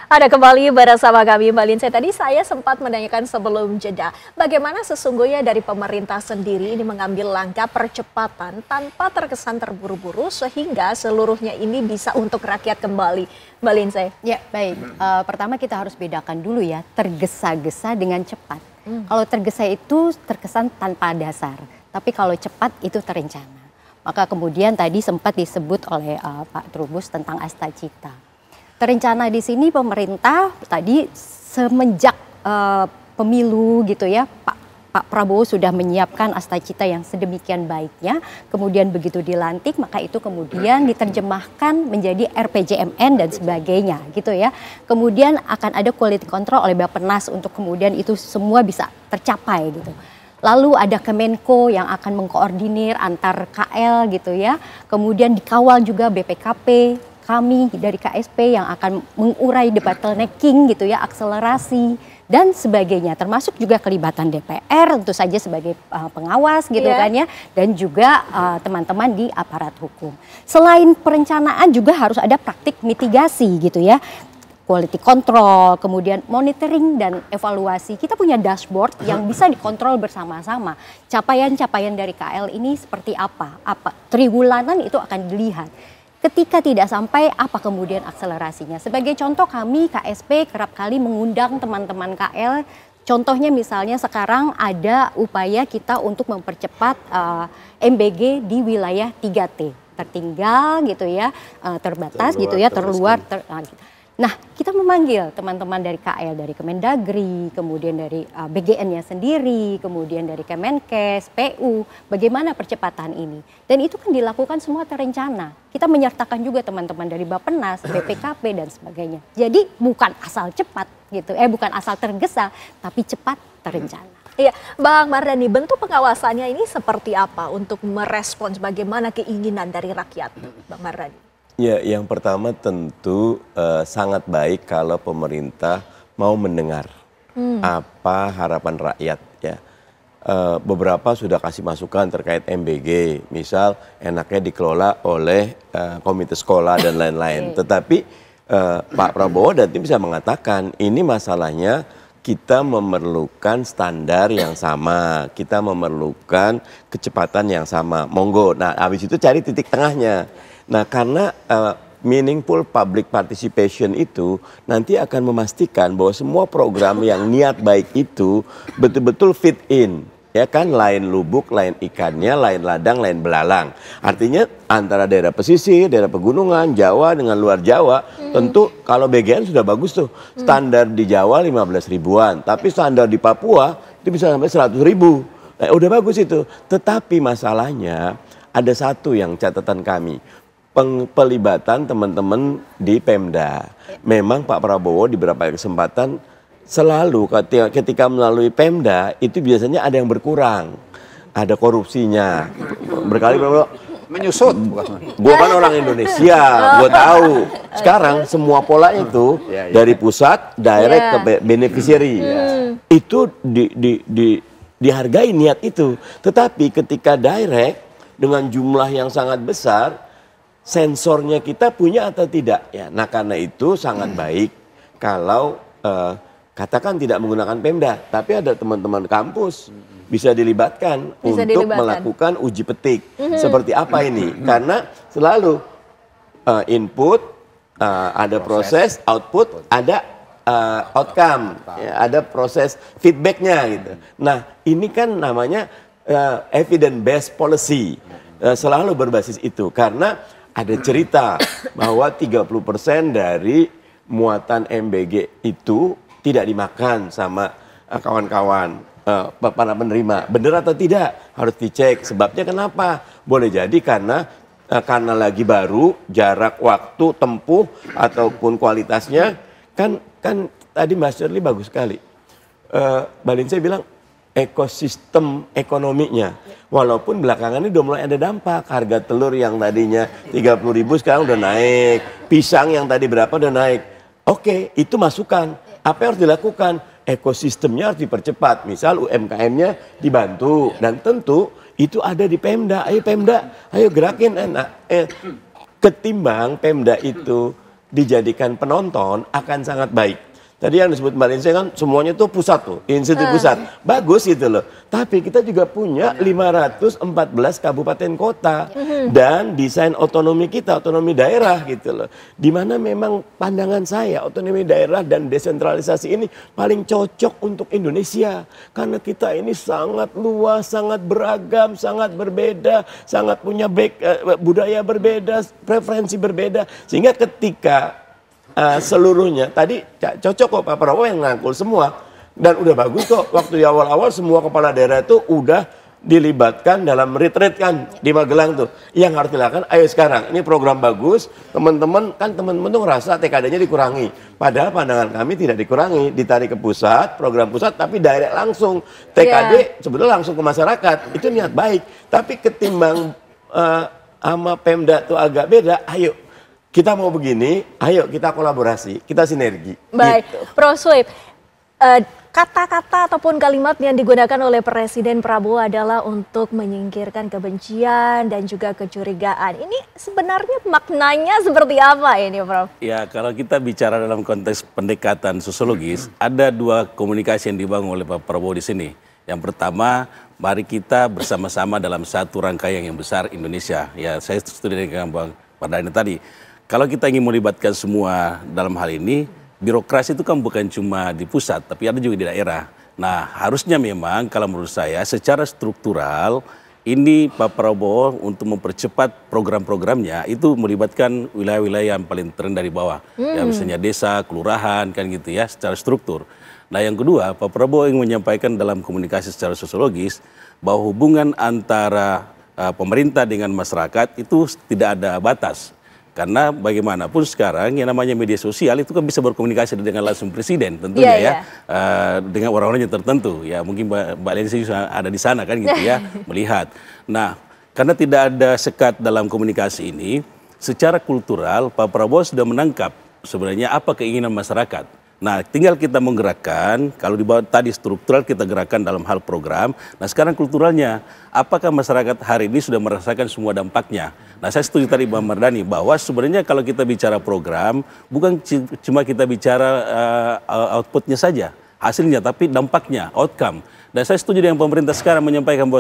Ada kembali bersama kami Mbak Lindsay. Tadi saya sempat menanyakan sebelum jeda, bagaimana sesungguhnya dari pemerintah sendiri ini mengambil langkah percepatan tanpa terkesan terburu-buru sehingga seluruhnya ini bisa untuk rakyat kembali. Mbak Lindsay. Ya baik, pertama kita harus bedakan dulu ya tergesa-gesa dengan cepat. Kalau tergesa itu terkesan tanpa dasar, tapi kalau cepat itu terencana. Maka kemudian tadi sempat disebut oleh Pak Trubus tentang Astacita. Terencana di sini pemerintah tadi semenjak pemilu gitu ya, Pak Prabowo sudah menyiapkan Astacita yang sedemikian baiknya, kemudian begitu dilantik maka itu kemudian diterjemahkan menjadi RPJMN dan sebagainya gitu ya. Kemudian akan ada quality control oleh Bappenas untuk kemudian itu semua bisa tercapai gitu. Lalu ada Kemenko yang akan mengkoordinir antar KL gitu ya. Kemudian dikawal juga BPKP, kami dari KSP yang akan mengurai bottlenecking gitu ya, akselerasi dan sebagainya. Termasuk juga kelibatan DPR tentu saja sebagai pengawas gitu kan ya. Dan juga teman-teman di aparat hukum. Selain perencanaan juga harus ada praktik mitigasi gitu ya. Quality control, kemudian monitoring dan evaluasi. Kita punya dashboard yang bisa dikontrol bersama-sama. Capaian-capaian dari KL ini seperti apa? Triwulanan itu akan dilihat. Ketika tidak sampai, apa kemudian akselerasinya? Sebagai contoh kami KSP kerap kali mengundang teman-teman KL. Contohnya misalnya sekarang ada upaya kita untuk mempercepat MBG di wilayah 3T. Tertinggal gitu ya, terbatas gitu ya, terluar. Nah, kita memanggil teman-teman dari KL, dari Kemendagri, kemudian dari BGN-nya sendiri, kemudian dari Kemenkes, PU, bagaimana percepatan ini. Dan itu kan dilakukan semua terencana. Kita menyertakan juga teman-teman dari Bappenas, BPKP, dan sebagainya. Jadi bukan asal cepat gitu, bukan asal tergesa, tapi cepat terencana. Iya, Bang Mardhani, bentuk pengawasannya ini seperti apa untuk merespons bagaimana keinginan dari rakyat, Bang Mardhani? Ya, yang pertama tentu sangat baik kalau pemerintah mau mendengar apa harapan rakyat ya. Beberapa sudah kasih masukan terkait MBG, misal enaknya dikelola oleh komite sekolah dan lain-lain. Tetapi Pak Prabowo dan tim bisa mengatakan ini masalahnya kita memerlukan standar yang sama, kita memerlukan kecepatan yang sama. Monggo, nah habis itu cari titik tengahnya. Nah karena meaningful public participation itu nanti akan memastikan bahwa semua program yang niat baik itu betul-betul fit in. Ya kan, lain lubuk, lain ikannya, lain ladang, lain belalang. Artinya antara daerah pesisir, daerah pegunungan, Jawa dengan luar Jawa, tentu kalau BGN sudah bagus tuh. Standar di Jawa 15 ribuan, tapi standar di Papua itu bisa sampai 100 ribu. Nah, udah bagus itu. Tetapi masalahnya ada satu yang catatan kami. Pelibatan teman-teman di Pemda. Memang Pak Prabowo di beberapa kesempatan selalu ketika melalui Pemda itu biasanya ada yang berkurang. Ada korupsinya. Berkali-kali menyusut. Gue kan orang Indonesia, gue tahu. Sekarang semua pola itu dari pusat direct ke beneficiary. Itu dihargai niat itu. Tetapi ketika direct dengan jumlah yang sangat besar, sensornya kita punya atau tidak ya. Nah karena itu sangat baik kalau katakan tidak menggunakan Pemda, tapi ada teman-teman kampus bisa dilibatkan untuk melakukan uji petik. Seperti apa ini? Karena selalu input, ada proses, output, ada outcome, ya, ada proses feedbacknya gitu. Nah ini kan namanya evidence based policy, selalu berbasis itu karena ada cerita bahwa 30% dari muatan MBG itu tidak dimakan sama kawan-kawan para penerima. Benar atau tidak? Harus dicek. Sebabnya kenapa? Boleh jadi karena lagi baru, jarak waktu tempuh ataupun kualitasnya kan tadi Mas Shirley bagus sekali. Mbak Lindsay bilang ekosistem ekonominya. Walaupun belakangan ini udah mulai ada dampak. Harga telur yang tadinya 30 ribu sekarang udah naik. Pisang yang tadi berapa udah naik. Oke, itu masukan. Apa yang harus dilakukan? Ekosistemnya harus dipercepat. Misal UMKM-nya dibantu. Dan tentu itu ada di Pemda. Ayo Pemda, ayo gerakin. Ketimbang Pemda itu dijadikan penonton akan sangat baik. Tadi yang disebut Mbak Lindsay kan semuanya tuh pusat tuh, institusi pusat. Bagus gitu loh. Tapi kita juga punya 514 kabupaten kota dan desain otonomi kita, otonomi daerah gitu loh. Dimana memang pandangan saya otonomi daerah dan desentralisasi ini paling cocok untuk Indonesia. Karena kita ini sangat luas, sangat beragam, sangat berbeda, sangat punya budaya berbeda, preferensi berbeda. Sehingga ketika seluruhnya tadi cocok kok Pak Prabowo yang ngangkul semua dan udah bagus kok waktu di awal-awal semua kepala daerah itu udah dilibatkan dalam retreat kan di Magelang tuh. Yang harus dilakukan ayo sekarang ini program bagus, teman-teman tuh ngerasa TKD-nya dikurangi, padahal pandangan kami tidak dikurangi, ditarik ke pusat, program pusat tapi direct langsung TKD sebetulnya langsung ke masyarakat, itu niat baik. Tapi ketimbang sama Pemda tuh agak beda, ayo kita mau begini, ayo kita kolaborasi, kita sinergi. Baik, gitu. Prof. Sweep, kata-kata ataupun kalimat yang digunakan oleh Presiden Prabowo adalah untuk menyingkirkan kebencian dan juga kecurigaan. Ini sebenarnya maknanya seperti apa ini, Prof? Ya, kalau kita bicara dalam konteks pendekatan sosiologis, ada dua komunikasi yang dibangun oleh Pak Prabowo di sini. Yang pertama, mari kita bersama-sama dalam satu rangkaian yang besar Indonesia. Ya, saya setuju dengan Bang Mardhani tadi. Kalau kita ingin melibatkan semua dalam hal ini, birokrasi itu kan bukan cuma di pusat, tapi ada juga di daerah. Nah, harusnya memang kalau menurut saya secara struktural, ini Pak Prabowo untuk mempercepat program-programnya itu melibatkan wilayah-wilayah yang paling terendah di bawah. Ya, misalnya desa, kelurahan, kan gitu ya, secara struktur. Nah, yang kedua, Pak Prabowo ingin menyampaikan dalam komunikasi secara sosiologis bahwa hubungan antara pemerintah dengan masyarakat itu tidak ada batas. Karena bagaimanapun sekarang yang namanya media sosial itu kan bisa berkomunikasi dengan langsung presiden tentunya dengan orang-orang yang tertentu ya mungkin Mbak Lindsay ada di sana kan gitu ya melihat. Nah karena tidak ada sekat dalam komunikasi ini secara kultural Pak Prabowo sudah menangkap sebenarnya apa keinginan masyarakat. Nah tinggal kita menggerakkan, kalau di bawah tadi struktural kita gerakkan dalam hal program, nah sekarang kulturalnya, apakah masyarakat hari ini sudah merasakan semua dampaknya? Nah saya setuju tadi Bang Mardhani bahwa sebenarnya kalau kita bicara program, bukan cuma kita bicara outputnya saja, hasilnya, tapi dampaknya, outcome. Dan saya setuju dengan pemerintah sekarang menyampaikan bahwa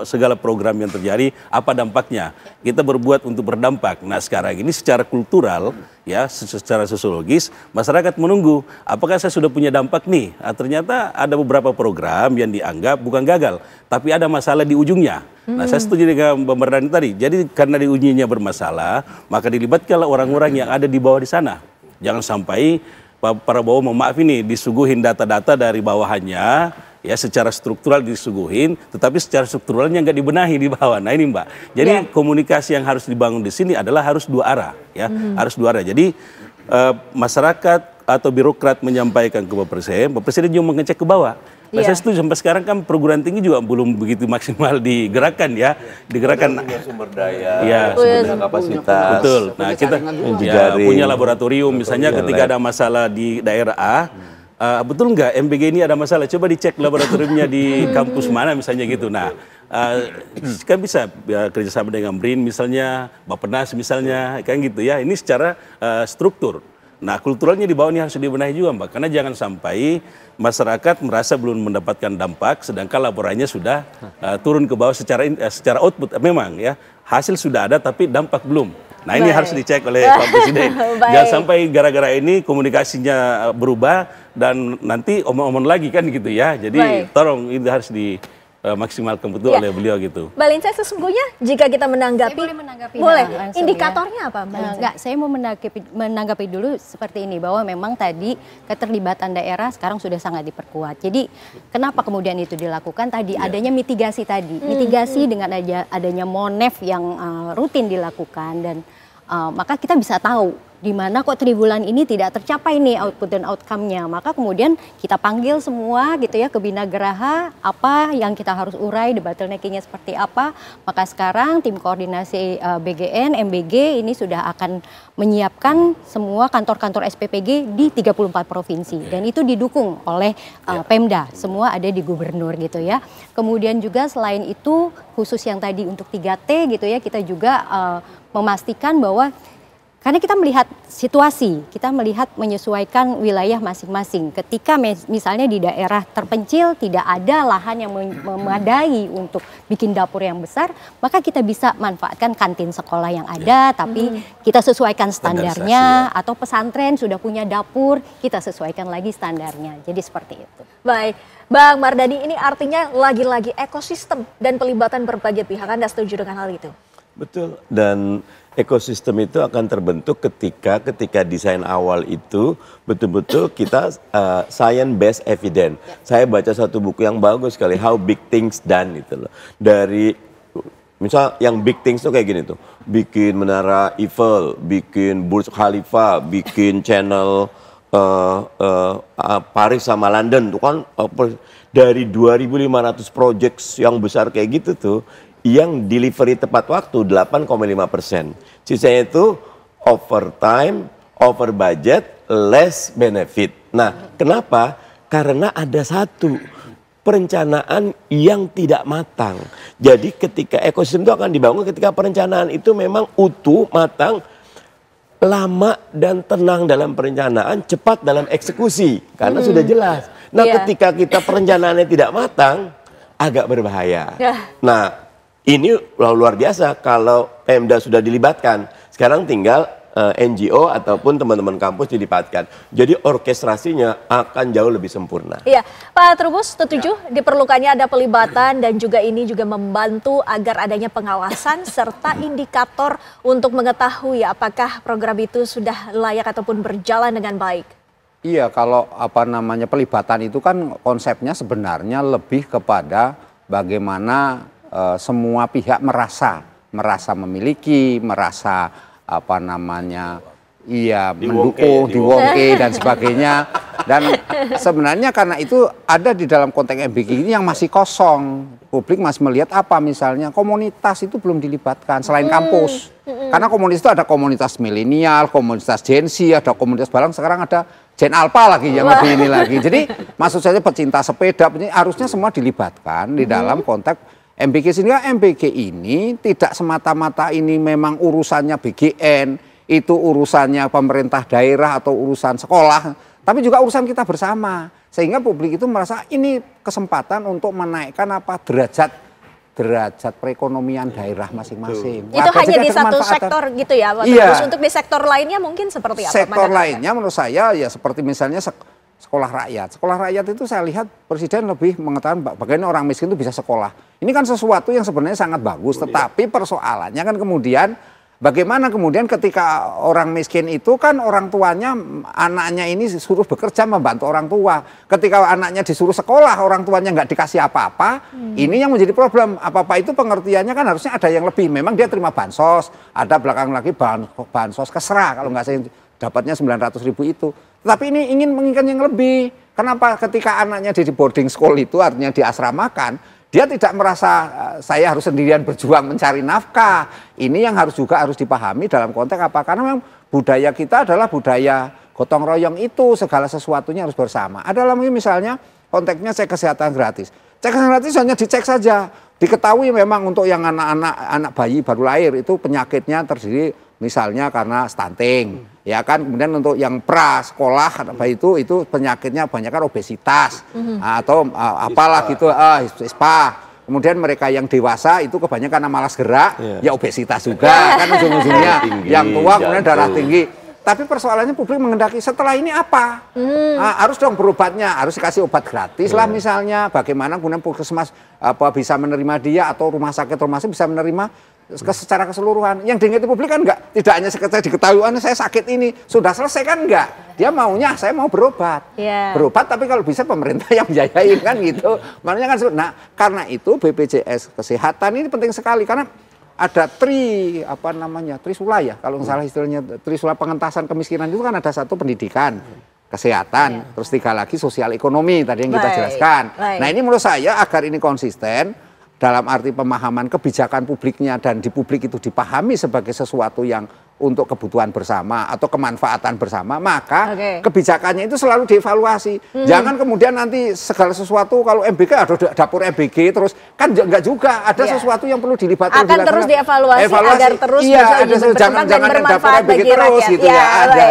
segala program yang terjadi, apa dampaknya. Kita berbuat untuk berdampak. Nah sekarang ini secara kultural, ya secara sosiologis, masyarakat menunggu, apakah saya sudah punya dampak nih? Nah, ternyata ada beberapa program yang dianggap bukan gagal, tapi ada masalah di ujungnya. Nah saya setuju dengan Bang Mardhani tadi, jadi karena di ujungnya bermasalah, maka dilibatkanlah orang-orang yang ada di bawah di sana. Jangan sampai Pak Prabowo maaf ini disuguhin data-data dari bawahannya, ya secara struktural disuguhin, tetapi secara strukturalnya nggak dibenahi di bawah. Nah ini Mbak, jadi komunikasi yang harus dibangun di sini adalah harus dua arah, ya harus dua arah. Jadi masyarakat atau birokrat menyampaikan ke Pak Presiden juga mengecek ke bawah. Nah, saya setuju sampai sekarang kan perguruan tinggi juga belum begitu maksimal digerakkan ya, digerakkan sumber daya, ya, sumber kapasitas. Betul. Nah kita ya, punya laboratorium, misalnya ketika ada masalah di daerah A. Betul nggak MBG ini ada masalah? Coba dicek laboratoriumnya di kampus mana misalnya gitu. Nah, kan bisa ya, kerjasama dengan BRIN misalnya, Bappenas misalnya, kan gitu ya. Ini secara struktur. Nah, kulturalnya di bawah ini harus dibenahi juga Mbak. Karena jangan sampai masyarakat merasa belum mendapatkan dampak, sedangkan laporannya sudah turun ke bawah secara output. Memang ya, hasil sudah ada tapi dampak belum. Nah ini harus dicek oleh Pak Presiden. Jangan sampai gara-gara ini komunikasinya berubah dan nanti omong-omong lagi kan gitu ya. Jadi tolong itu harus dimaksimalkan betul oleh beliau gitu. Mbak Lindsay sesungguhnya jika kita menanggapi, boleh. Indikatornya apa Mbak Lindsay? Enggak, saya mau menanggapi dulu seperti ini bahwa memang tadi keterlibatan daerah sekarang sudah sangat diperkuat. Jadi kenapa kemudian itu dilakukan tadi adanya mitigasi tadi. Mitigasi dengan adanya Monef yang rutin dilakukan dan maka kita bisa tahu di mana kok triwulan ini tidak tercapai nih output dan outcome-nya. Maka kemudian kita panggil semua gitu ya ke Bina Geraha, apa yang kita harus urai, the bottleneck-nya seperti apa. Maka sekarang tim koordinasi BGN, MBG ini sudah akan menyiapkan semua kantor-kantor SPPG di 34 provinsi. Dan itu didukung oleh Pemda, semua ada di gubernur gitu ya. Kemudian juga selain itu khusus yang tadi untuk 3T gitu ya, kita juga memastikan bahwa Karena kita melihat situasi, kita melihat menyesuaikan wilayah masing-masing. Ketika misalnya di daerah terpencil tidak ada lahan yang memadai untuk bikin dapur yang besar, maka kita bisa manfaatkan kantin sekolah yang ada, tapi kita sesuaikan standarnya, atau pesantren sudah punya dapur, kita sesuaikan lagi standarnya. Jadi seperti itu. Baik, Bang Mardhani, ini artinya lagi-lagi ekosistem dan pelibatan berbagai pihak. Anda setuju dengan hal itu? Betul, dan ekosistem itu akan terbentuk ketika desain awal itu betul-betul kita science based evidence. Saya baca satu buku yang bagus sekali, How Big Things Done itu loh. Dari misal yang big things tuh kayak gini tuh, bikin menara Eiffel, bikin Burj Khalifa, bikin channel Paris sama London tuh kan, dari 2.500 projects yang besar kayak gitu tuh, yang delivery tepat waktu 8,5%. Sisanya itu overtime, over budget, less benefit. Nah, kenapa? Karena ada satu perencanaan yang tidak matang. Jadi ketika ekosistem itu akan dibangun ketika perencanaan itu memang utuh, matang, lama dan tenang dalam perencanaan, cepat dalam eksekusi. Karena sudah jelas. Nah, ketika kita perencanaannya tidak matang, agak berbahaya. Nah, ini luar biasa kalau Pemda sudah dilibatkan. Sekarang tinggal NGO ataupun teman-teman kampus dilibatkan. Jadi orkestrasinya akan jauh lebih sempurna. Iya, Pak Trubus setuju diperlukannya ada pelibatan dan juga ini juga membantu agar adanya pengawasan serta indikator untuk mengetahui apakah program itu sudah layak ataupun berjalan dengan baik. Iya, kalau pelibatan itu kan konsepnya sebenarnya lebih kepada bagaimana semua pihak merasa memiliki, merasa mendukung, diwongke dan sebagainya. Dan sebenarnya karena itu ada di dalam konteks MBK ini yang masih kosong. Publik masih melihat apa misalnya komunitas itu belum dilibatkan selain kampus. Karena komunitas itu ada komunitas milenial, komunitas Gen Z, ada komunitas barang, sekarang ada Gen Alpha lagi yang lebih ini lagi. Jadi maksud saya pecinta sepeda harusnya semua dilibatkan di dalam konteks MBK. Sehingga MBK ini tidak semata-mata ini memang urusannya BGN, itu urusannya pemerintah daerah atau urusan sekolah, tapi juga urusan kita bersama. Sehingga publik itu merasa ini kesempatan untuk menaikkan derajat perekonomian daerah masing-masing. Itu hanya di satu sektor gitu ya, Pak Trubus. Untuk di sektor lainnya mungkin seperti apa? Sektor lainnya menurut saya ya seperti misalnya sekolah rakyat. Sekolah rakyat itu saya lihat Presiden lebih mengatakan bagaimana orang miskin itu bisa sekolah. Ini kan sesuatu yang sebenarnya sangat bagus, tetapi persoalannya kan kemudian bagaimana kemudian ketika orang miskin itu kan orang tuanya, anaknya ini disuruh bekerja membantu orang tua. Ketika anaknya disuruh sekolah, orang tuanya nggak dikasih apa-apa, ini yang menjadi problem. Apa-apa itu pengertiannya kan harusnya ada yang lebih. Memang dia terima bansos, ada belakang lagi bansos kesra kalau nggak saya dapatnya 900.000 itu. Tetapi ini ingin menginginkan yang lebih. Kenapa? Ketika anaknya di boarding school itu artinya diasramakan, dia tidak merasa saya harus sendirian berjuang mencari nafkah. Ini yang harus dipahami dalam konteks apa? Karena memang budaya kita adalah budaya gotong royong itu, segala sesuatunya harus bersama. Ada lagi misalnya konteksnya cek kesehatan gratis. Cek kesehatan gratis hanya dicek saja. Diketahui memang untuk yang anak bayi baru lahir itu penyakitnya terdiri misalnya karena stunting. Ya kan, kemudian untuk yang prasekolah bayi itu penyakitnya banyak kan obesitas atau apalah gitu, ispa. Kemudian mereka yang dewasa itu kebanyakan karena malas gerak, ya obesitas juga kan ujung-ujungnya. Yang tua kemudian darah tinggi. Tapi persoalannya publik mengendaki setelah ini apa? Harus dong berobatnya, harus dikasih obat gratis lah misalnya. Bagaimana kemudian puskesmas bisa menerima dia atau rumah sakit bisa menerima secara keseluruhan. Yang diingati publik kan enggak, tidak hanya sekedar diketahui saya sakit ini, sudah selesai kan enggak. Dia maunya saya mau berobat. Berobat tapi kalau bisa pemerintah yang biayain kan gitu. Makanya kan karena itu BPJS Kesehatan ini penting sekali karena ada trisula ya kalau nggak salah istilahnya, trisula pengentasan kemiskinan itu kan ada satu pendidikan, kesehatan, terus 3 lagi sosial ekonomi tadi yang kita jelaskan. Nah ini menurut saya agar ini konsisten dalam arti pemahaman kebijakan publiknya dan di publik itu dipahami sebagai sesuatu yang untuk kebutuhan bersama atau kemanfaatan bersama, maka kebijakannya itu selalu dievaluasi. Jangan kemudian nanti segala sesuatu kalau MBK ada dapur MBG terus, kan enggak juga, ada sesuatu yang perlu dilibatkan. Akan terus dievaluasi agar terus jangan bermanfaat bagi terus rakyat. gitu ya.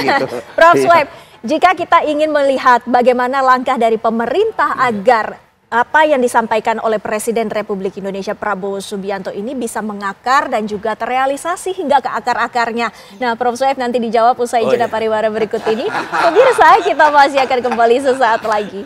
Gitu. Prof. Swaib, jika kita ingin melihat bagaimana langkah dari pemerintah agar apa yang disampaikan oleh Presiden Republik Indonesia Prabowo Subianto ini bisa mengakar dan juga terrealisasi hingga ke akar-akarnya. Nah, Prof. Swaib nanti dijawab usai jeda pariwara berikut ini. Pemirsa, kita masih akan kembali sesaat lagi.